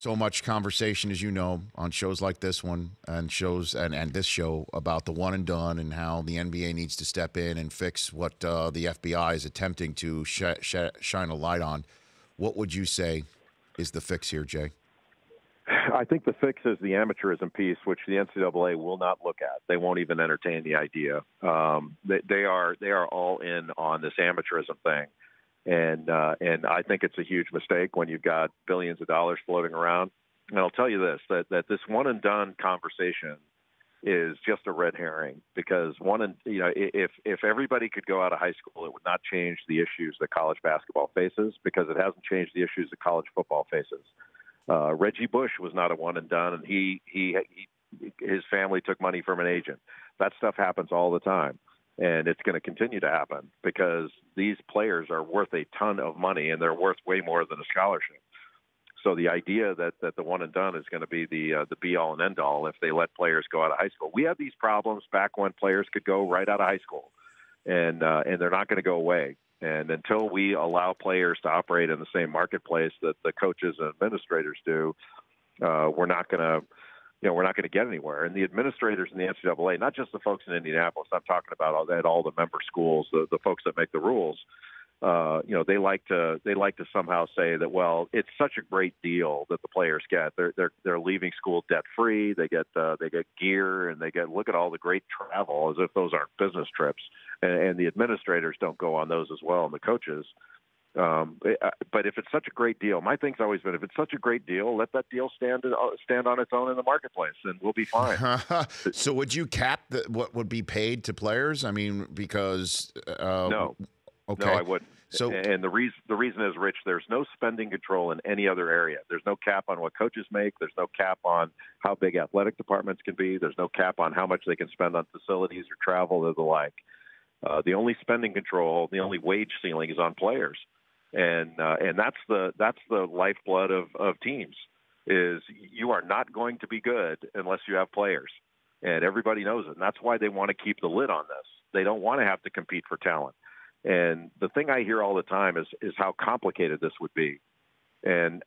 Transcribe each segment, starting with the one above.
So much conversation, as you know, on shows like this one and shows and this show about the one and done and how the NBA needs to step in and fix what the FBI is attempting to shine a light on. What would you say is the fix here, Jay? I think the fix is the amateurism piece, which the NCAA will not look at. They won't even entertain the idea. They are all in on this amateurism thing. And I think it's a huge mistake when you've got billions of dollars floating around. And I'll tell you this, that this one and done conversation is just a red herring, because if everybody could go out of high school, it would not change the issues that college basketball faces, because it hasn't changed the issues that college football faces. Reggie Bush was not a one and done, and his family took money from an agent. That stuff happens all the time. And it's going to continue to happen, because these players are worth a ton of money, and they're worth way more than a scholarship. So the idea that the one and done is going to be the be all and end all if they let players go out of high school. We had these problems back when players could go right out of high school, and they're not going to go away. And until we allow players to operate in the same marketplace that the coaches and administrators do, we're not going to. We're not going to get anywhere. And the administrators in the NCAA, not just the folks in Indianapolis, I'm talking about all the member schools, the folks that make the rules. They like to somehow say that, well, it's such a great deal that the players get. They're leaving school debt free. They get gear, and look at all the great travel, as if those aren't business trips. And the administrators don't go on those as well, and the coaches. But if it's such a great deal, my thing's always been, if it's such a great deal, let that deal stand on its own in the marketplace, and we'll be fine. So would you cap what would be paid to players? I mean, because no, okay, no, I wouldn't. So, and the reason is, Rich, there's no spending control in any other area. There's no cap on what coaches make. There's no cap on how big athletic departments can be. There's no cap on how much they can spend on facilities or travel or the like. The only spending control, the only wage ceiling is on players. And that's the lifeblood of teams. Is you are not going to be good unless you have players, and everybody knows it. And that's why they want to keep the lid on this. They don't want to have to compete for talent. And the thing I hear all the time is how complicated this would be. And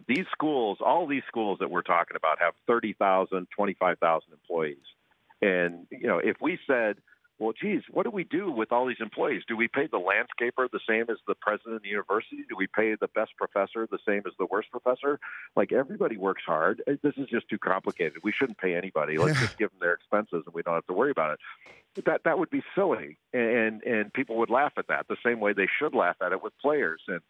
these schools, all these schools that we're talking about, have 30,000, 25,000 employees. And if we said, well, geez, what do we do with all these employees? Do we pay the landscaper the same as the president of the university? Do we pay the best professor the same as the worst professor? Like, everybody works hard. This is just too complicated. We shouldn't pay anybody. Let's just give them their expenses, and we don't have to worry about it. But that would be silly, and people would laugh at that the same way they should laugh at it with players. And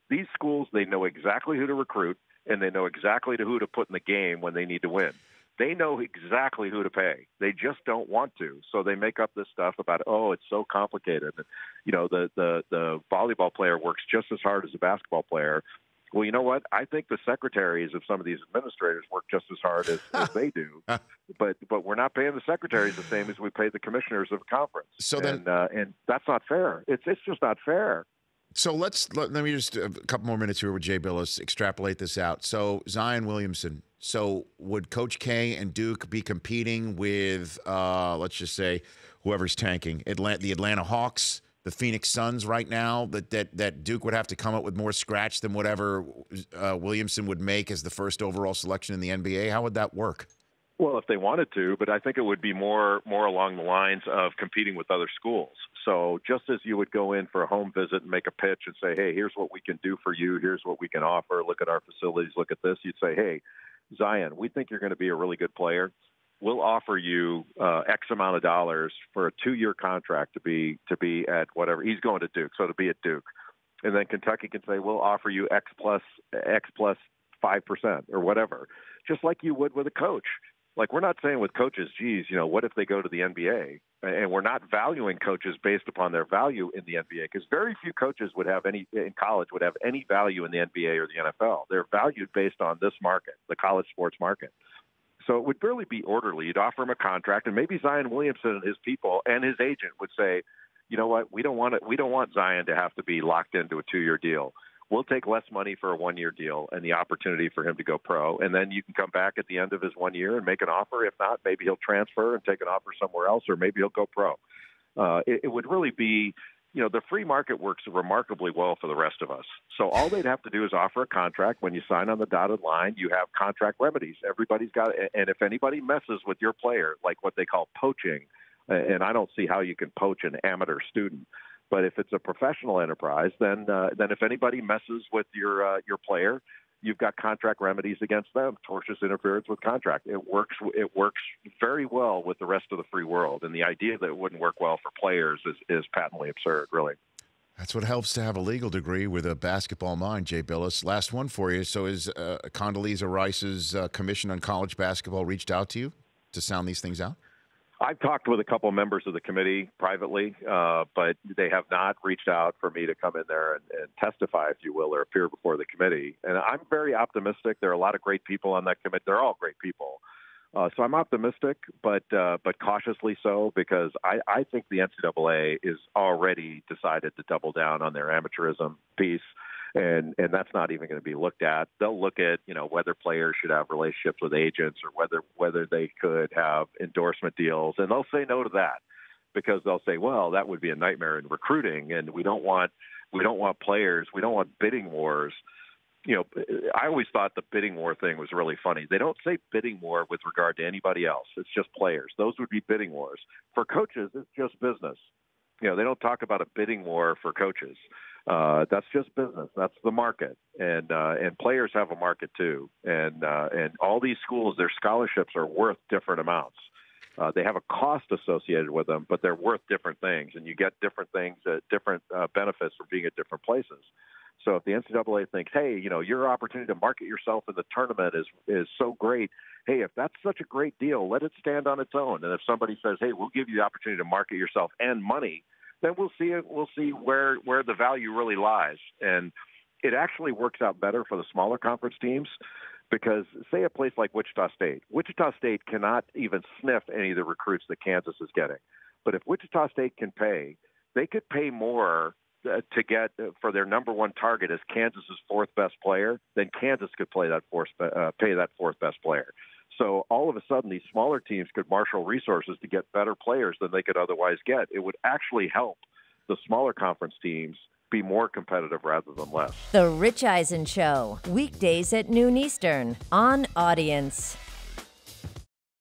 these schools, they know exactly who to recruit, and they know exactly who to put in the game when they need to win. They know exactly who to pay. They just don't want to. So they make up this stuff about, oh, it's so complicated. And, the volleyball player works just as hard as a basketball player. Well, you know what? I think the secretaries of some of these administrators work just as hard as they do. But we're not paying the secretaries the same as we pay the commissioners of a conference. So then, and that's not fair. It's just not fair. So let me just a couple more minutes here with Jay Bilas, extrapolate this out. So Zion Williamson. So would Coach K and Duke be competing with, let's just say, whoever's tanking, the Atlanta Hawks, the Phoenix Suns right now, that Duke would have to come up with more scratch than whatever Williamson would make as the first overall selection in the NBA? How would that work? Well, if they wanted to, but I think it would be more along the lines of competing with other schools. So just as you would go in for a home visit and make a pitch and say, hey, here's what we can do for you, here's what we can offer, look at our facilities, look at this, you'd say, hey, Zion, we think you're going to be a really good player. We'll offer you X amount of dollars for a 2-year contract to be at whatever. He's going to Duke, so to be at Duke. And then Kentucky can say, we'll offer you X plus 5% or whatever, just like you would with a coach. Like, we're not saying with coaches, geez, what if they go to the NBA? And we're not valuing coaches based upon their value in the NBA, because very few coaches in college would have any value in the NBA or the NFL. They're valued based on this market, the college sports market. So it would really be orderly. You'd offer him a contract, and maybe Zion Williamson and his people and his agent would say, you know what, we don't want Zion to have to be locked into a 2-year deal. We'll take less money for a 1-year deal and the opportunity for him to go pro. And then you can come back at the end of his 1 year and make an offer. If not, maybe he'll transfer and take an offer somewhere else, or maybe he'll go pro. It would really be the free market works remarkably well for the rest of us. So all they'd have to do is offer a contract. When you sign on the dotted line, you have contract remedies. Everybody's got it. And if anybody messes with your player, like what they call poaching, and I don't see how you can poach an amateur student, but if it's a professional enterprise, then if anybody messes with your player, you've got contract remedies against them, tortious interference with contract. It works very well with the rest of the free world. And the idea that it wouldn't work well for players is patently absurd, really. That's what helps to have a legal degree with a basketball mind, Jay Bilas. Last one for you. So is Condoleezza Rice's Commission on College Basketball reached out to you to sound these things out? I've talked with a couple of members of the committee privately, but they have not reached out for me to come in there and testify, if you will, or appear before the committee. And I'm very optimistic. There are a lot of great people on that committee. They're all great people. So I'm optimistic, but cautiously so, because I think the NCAA is already decided to double down on their amateurism piece. And that's not even going to be looked at. They'll look at, whether players should have relationships with agents or whether they could have endorsement deals. And they'll say no to that, because they'll say, well, that would be a nightmare in recruiting. And we don't want players. We don't want bidding wars. I always thought the bidding war thing was really funny. They don't say bidding war with regard to anybody else. It's just players. Those would be bidding wars. For coaches, it's just business. They don't talk about a bidding war for coaches. That's just business. That's the market, and players have a market too. And all these schools, their scholarships are worth different amounts. They have a cost associated with them, but they're worth different things, and you get different things, different benefits from being at different places. So if the NCAA thinks, hey, your opportunity to market yourself in the tournament is so great, hey, if that's such a great deal, let it stand on its own. And if somebody says, hey, we'll give you the opportunity to market yourself and money, then we'll see it. We'll see where the value really lies. And it actually works out better for the smaller conference teams, because say a place like Wichita State cannot even sniff any of the recruits that Kansas is getting. But if Wichita State can pay, they could pay more to get for their number one target as Kansas's fourth best player, then Kansas could pay that fourth best player. So all of a sudden, these smaller teams could marshal resources to get better players than they could otherwise get. It would actually help the smaller conference teams be more competitive rather than less. The Rich Eisen Show, weekdays at noon Eastern on Audience.